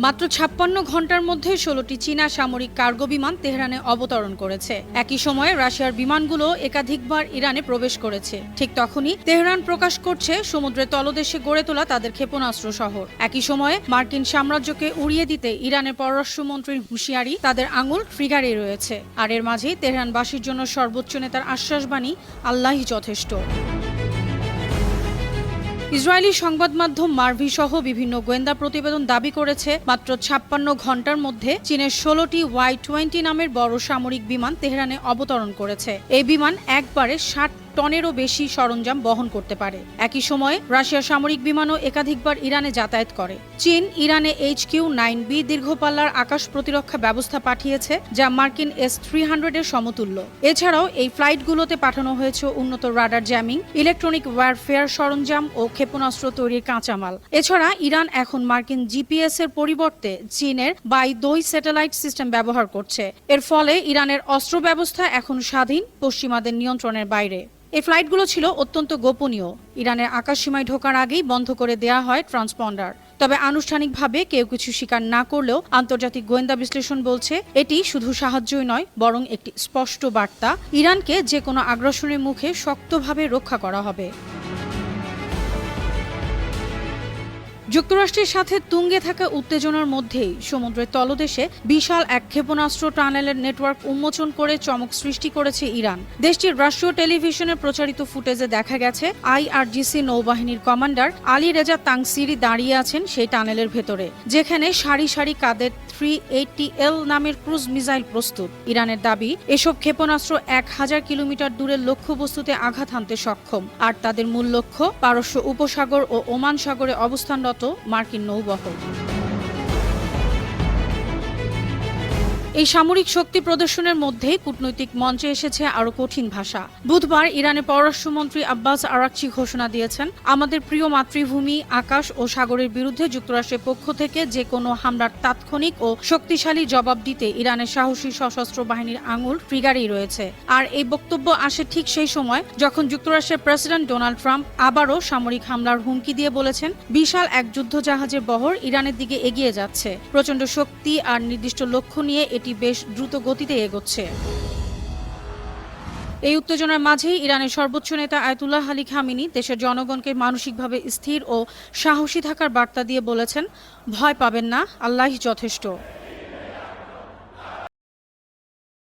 মাত্র ৫৬ ঘন্টার মধ্যে ১৬টি চীনা সামরিক কার্গো বিমান তেহরানে অবতরণ করেছে। একই সময়ে রাশিয়ার বিমানগুলো একাধিকবার ইরানে প্রবেশ করেছে। ঠিক তখনই তেহরান প্রকাশ করছে সমুদ্রের তলদেশে গড়ে তোলা তাদের ক্ষেপণাস্ত্র শহর। একই সময়ে মার্কিন সাম্রাজ্যকে উড়িয়ে দিতে ইরানের পররাষ্ট্রমন্ত্রীর হুঁশিয়ারি, তাদের আঙুল ট্রিগারে রয়েছে। আর এর মাঝেই তেহরানবাসীর জন্য সর্বোচ্চ নেতার আশ্বাসবাণী, আল্লাহই যথেষ্ট। ইসরায়েলি সংবাদ মাধ্যম মার্ভি সহ বিভিন্ন গোয়েন্দা প্রতিবেদন দাবি করেছে মাত্র ৫৬ ঘন্টার মধ্যে চীনের ১৬টি Y-20 নামের বড় সামরিক বিমান তেহরানে অবতরণ করেছে। এই বিমান একবারে ৬০ টনেরও বেশি সরঞ্জাম বহন করতে পারে। একই সময়ে রাশিয়ার সামরিক বিমানও একাধিকবার ইরানে যাতায়াত করে। চীন ইরানে HQ-9B দীর্ঘপাল্লার আকাশ প্রতিরক্ষা ব্যবস্থা পাঠিয়েছে, যা মার্কিন S-300 এর সমতুল্য। এছাড়াও এই ফ্লাইটগুলোতে পাঠানো হয়েছে উন্নত রাডার জ্যামিং, ইলেকট্রনিক ওয়্যারফেয়ার সরঞ্জাম ও ক্ষেপণাস্ত্র তৈরির কাঁচামাল। এছাড়া ইরান এখন মার্কিন GPS এর পরিবর্তে চীনের বাই-২ স্যাটেলাইট সিস্টেম ব্যবহার করছে। এর ফলে ইরানের অস্ত্র ব্যবস্থা এখন স্বাধীন, পশ্চিমাদের নিয়ন্ত্রণের বাইরে। এই ফ্লাইটগুলো ছিল অত্যন্ত গোপনীয়। ইরানের আকাশসীমায় ঢোকার আগেই বন্ধ করে দেয়া হয় ট্রান্সপন্ডার। তবে আনুষ্ঠানিকভাবে কেউ কিছু স্বীকার না করলেও আন্তর্জাতিক গোয়েন্দা বিশ্লেষণ বলছে এটি শুধু সাহায্যই নয়, বরং একটি স্পষ্ট বার্তা, ইরানকে যে কোনো আগ্রাসনের মুখে শক্তভাবে রক্ষা করা হবে। যুক্তরাষ্ট্রের সাথে তুঙ্গে থাকা উত্তেজনার মধ্যেই সমুদ্রের তলদেশে বিশাল এক ক্ষেপণাস্ত্র টানেলের নেটওয়ার্ক উন্মোচন করে চমক সৃষ্টি করেছে ইরান। দেশটির রাষ্ট্রীয় টেলিভিশনে প্রচারিত ফুটেজে দেখা গেছে IRGC নৌবাহিনীর কমান্ডার আলী রেজা তাংসিরি দাঁড়িয়ে আছেন সেই টানেলের ভেতরে, যেখানে সারি সারি কাদের 380L নামের ক্রুজ মিসাইল প্রস্তুত। ইরানের দাবি, এসব ক্ষেপণাস্ত্র ১০০০ কিলোমিটার দূরের লক্ষ্যবস্তুতে আঘাত হানতে সক্ষম, আর তাদের মূল লক্ষ্য পারস্য উপসাগর ও ওমান সাগরে অবস্থানরত মার্কিন নৌবহর। এই সামরিক শক্তি প্রদর্শনের মধ্যেই কূটনৈতিক মঞ্চে এসেছে আরও কঠিন ভাষা। বুধবার ইরানের পররাষ্ট্রমন্ত্রী আব্বাস আরাকচি ঘোষণা দিয়েছেন, আমাদের প্রিয় মাতৃভূমি, আকাশ ও সাগরের বিরুদ্ধে যুক্তরাষ্ট্রের পক্ষ থেকে যে কোনো হামলার তাৎক্ষণিক ও শক্তিশালী জবাব দিতে ইরানের সাহসী সশস্ত্র বাহিনীর আঙুল ট্রিগারেই রয়েছে। আর এই বক্তব্য আসে ঠিক সেই সময় যখন যুক্তরাষ্ট্রের প্রেসিডেন্ট ডোনাল্ড ট্রাম্প আবারও সামরিক হামলার হুমকি দিয়ে বলেছেন, বিশাল এক যুদ্ধজাহাজের বহর ইরানের দিকে এগিয়ে যাচ্ছে। প্রচণ্ড শক্তি আর নির্দিষ্ট লক্ষ্য নিয়ে বেশ দ্রুত গতিতে এগোচ্ছে। এই উত্তেজনার মাঝেই ইরানের সর্বোচ্চ নেতা আয়াতুল্লাহ আলী খামেনি দেশের জনগণকে মানসিকভাবে স্থির ও সাহসী থাকার বার্তা দিয়ে বলেছেন, ভয় পাবেন না, আল্লাহই যথেষ্ট।